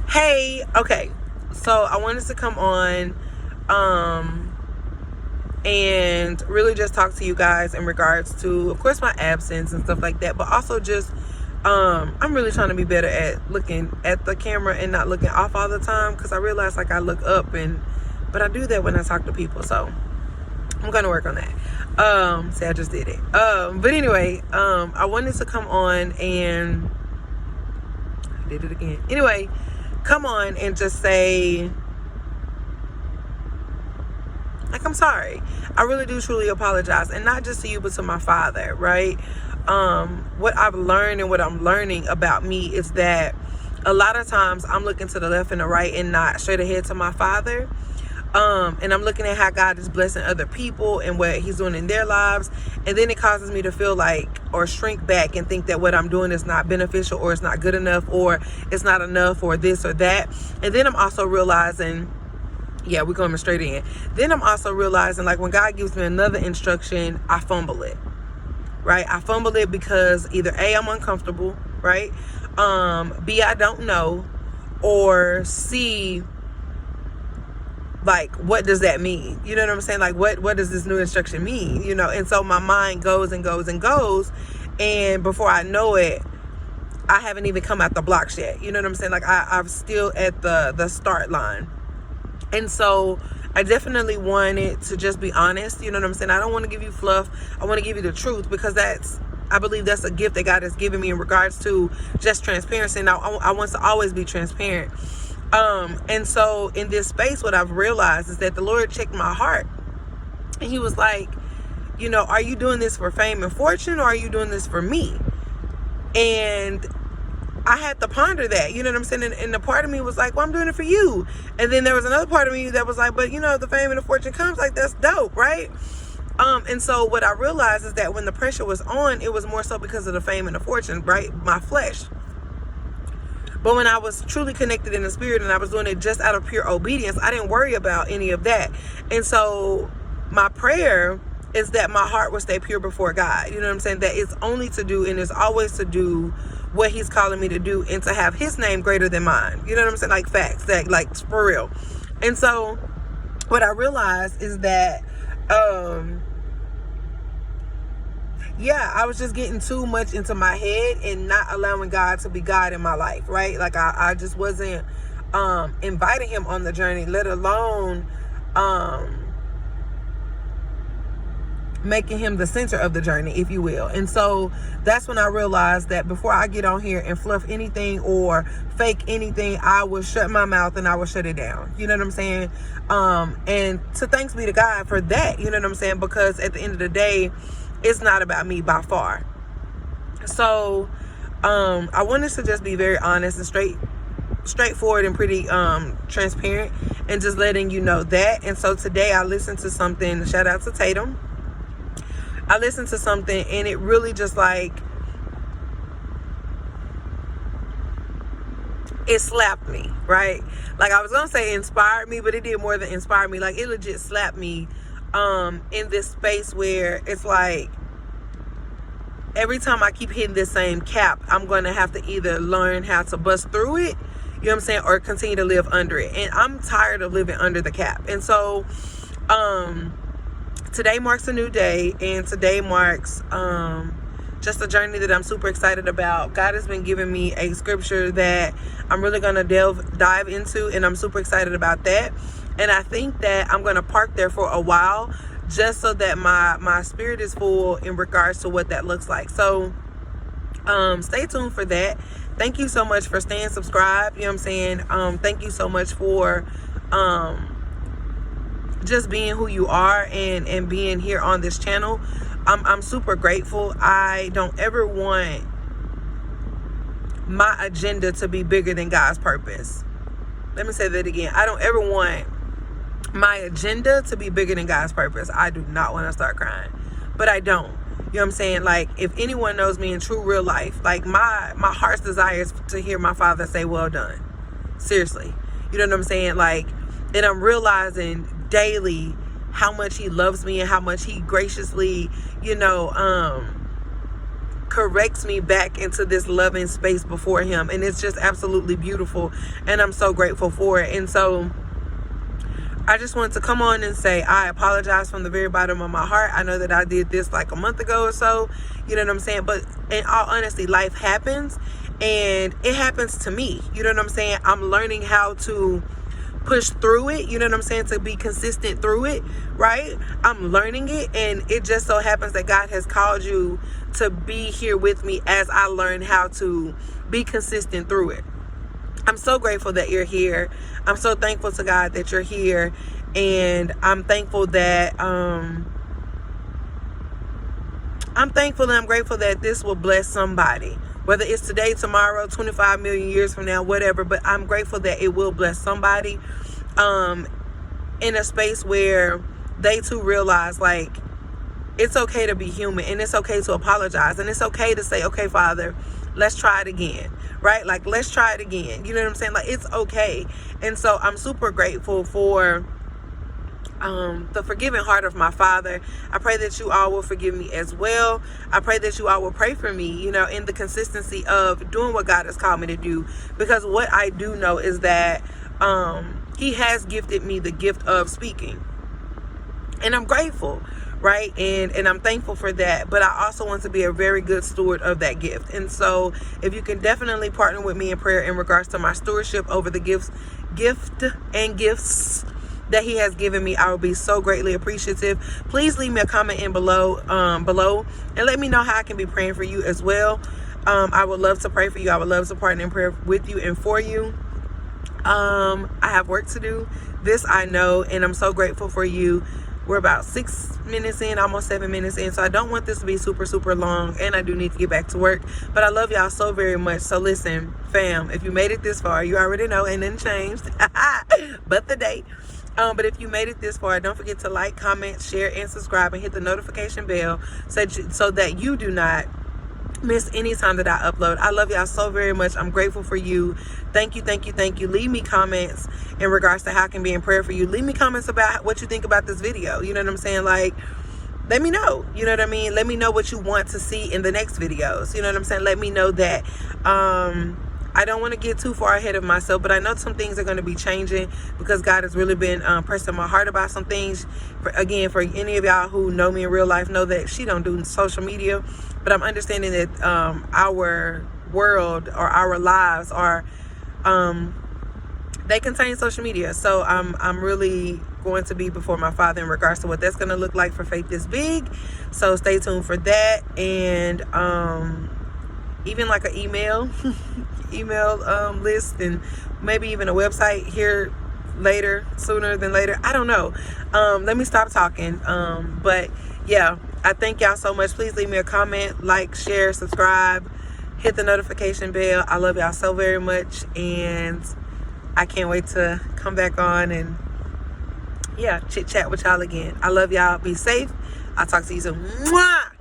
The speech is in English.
Hey, okay. So I wanted to come on and really just talk to you guys in regards to, of course, my absence and stuff like that, but also just I'm really trying to be better at looking at the camera and not looking off all the time, because I realize like I look up but I do that when I talk to people. So I'm gonna work on that. See, I just did it. But anyway, I wanted to come on and I did it again. Anyway, come on and just say, like, I'm sorry. I really do truly apologize. And not just to you, but to my father, right? What I've learned and what I'm learning about me is that a lot of times I'm looking to the left and the right and not straight ahead to my father. And I'm looking at how God is blessing other people and what he's doing in their lives. And then it causes me to feel like, or shrink back and think that what I'm doing is not beneficial, or it's not good enough, or it's not enough, or this or that. And then I'm also realizing, yeah, we're coming straight in. Then I'm also realizing, like, when God gives me another instruction, I fumble it, right? I fumble it because either A, I'm uncomfortable, right? B, I don't know, or C, like, what does that mean? You know what I'm saying? Like, what does this new instruction mean? You know, and so my mind goes and goes and goes, and before I know it, I haven't even come out the blocks yet. You know what I'm saying? Like, I'm still at the start line. And so I definitely wanted to just be honest. You know what I'm saying? I don't want to give you fluff. I want to give you the truth, because I believe that's a gift that God has given me in regards to just transparency. Now, I want to always be transparent. And so in this space, what I've realized is that the Lord checked my heart, and he was like, you know, are you doing this for fame and fortune, or are you doing this for me? And I had to ponder that, you know what I'm saying? And the part of me was like, well, I'm doing it for you. And then there was another part of me that was like, but you know, the fame and the fortune comes, like, that's dope, right? And so what I realized is that when the pressure was on, it was more so because of the fame and the fortune, right? My flesh. But when I was truly connected in the spirit and I was doing it just out of pure obedience, I didn't worry about any of that. And so my prayer is that my heart will stay pure before God. You know what I'm saying? That it's only to do, and it's always to do what he's calling me to do, and to have his name greater than mine. You know what I'm saying? Like, facts, that, like, for real. And so what I realized is that, yeah, I was just getting too much into my head and not allowing God to be God in my life, right? Like, I just wasn't inviting him on the journey, let alone making him the center of the journey, if you will. And so that's when I realized that before I get on here and fluff anything or fake anything, I will shut my mouth and I will shut it down. You know what I'm saying? And so thanks be to God for that. You know what I'm saying? Because at the end of the day, it's not about me by far. So I wanted to just be very honest and straightforward and pretty transparent, and just letting you know that. And so today I listened to something, shout out to Tatum. I listened to something, and it really just, like, it slapped me, right? Like, I was gonna say inspired me, but it did more than inspire me. Like, it legit slapped me in this space where it's like, every time I keep hitting this same cap, I'm going to have to either learn how to bust through it, you know what I'm saying, or continue to live under it. And I'm tired of living under the cap. And so today marks a new day, and today marks just a journey that I'm super excited about. God has been giving me a scripture that I'm really going to dive into, and I'm super excited about that. And I think that I'm going to park there for a while, just so that my spirit is full in regards to what that looks like. So stay tuned for that. Thank you so much for staying subscribed. You know what I'm saying? Thank you so much for just being who you are and being here on this channel. I'm super grateful. I don't ever want my agenda to be bigger than God's purpose. Let me say that again. I don't ever want my agenda to be bigger than God's purpose. I do not want to start crying, but I don't. You know what I'm saying? Like, if anyone knows me in true real life, like, my heart's desire is to hear my father say, well done. Seriously. You know what I'm saying? Like, and I'm realizing daily how much he loves me and how much he graciously, you know, corrects me back into this loving space before him. And it's just absolutely beautiful. And I'm so grateful for it. And so I just wanted to come on and say I apologize from the very bottom of my heart. I know that I did this like a month ago or so. You know what I'm saying? But in all honesty, life happens. And it happens to me. You know what I'm saying? I'm learning how to push through it. You know what I'm saying? To be consistent through it, right? I'm learning it. And it just so happens that God has called you to be here with me as I learn how to be consistent through it. I'm so grateful that you're here. I'm so thankful to God that you're here. And I'm thankful that I'm grateful that this will bless somebody. Whether it's today, tomorrow, 25 million years from now, whatever. But I'm grateful that it will bless somebody in a space where they too realize, like, it's okay to be human. And it's okay to apologize. And it's okay to say, okay, Father, let's try it again. Right? Like, let's try it again. You know what I'm saying? Like, it's okay. And so I'm super grateful for the forgiving heart of my Father. I pray that you all will forgive me as well. I pray that you all will pray for me, you know, in the consistency of doing what God has called me to do. Because what I do know is that he has gifted me the gift of speaking. And I'm grateful, right? And I'm thankful for that. But I also want to be a very good steward of that gift. And so if you can definitely partner with me in prayer in regards to my stewardship over the gifts that he has given me, I will be so greatly appreciative. Please leave me a comment in below and let me know how I can be praying for you as well. I would love to pray for you. I would love to partner in prayer with you and for you. I have work to do. This I know, and I'm so grateful for you. We're about 6 minutes in, almost 7 minutes in. So I don't want this to be super, super long. And I do need to get back to work. But I love y'all so very much. So listen, fam, if you made it this far, you already know, and then changed. But the date. But if you made it this far, don't forget to like, comment, share, and subscribe, and hit the notification bell so that you do not miss any time that I upload. I love y'all so very much. I'm grateful for you. Thank you, thank you, thank you. Leave me comments in regards to how I can be in prayer for you. Leave me comments about what you think about this video. You know what I'm saying? Like, let me know. You know what I mean? Let me know what you want to see in the next videos. You know what I'm saying? Let me know that. I don't want to get too far ahead of myself, but I know some things are going to be changing because God has really been pressing my heart about some things. For any of y'all who know me in real life, know that she don't do social media, but I'm understanding that our world or our lives are they contain social media. So I'm really going to be before my Father in regards to what that's going to look like for Faith is Big. So stay tuned for that. And even like an email list, and maybe even a website here sooner than later. I don't know. Let me stop talking. But yeah, I thank y'all so much. Please leave me a comment, like, share, subscribe, hit the notification bell. I love y'all so very much, and I can't wait to come back on and chit chat with y'all again. I love y'all. Be safe. I'll talk to you soon. Mwah!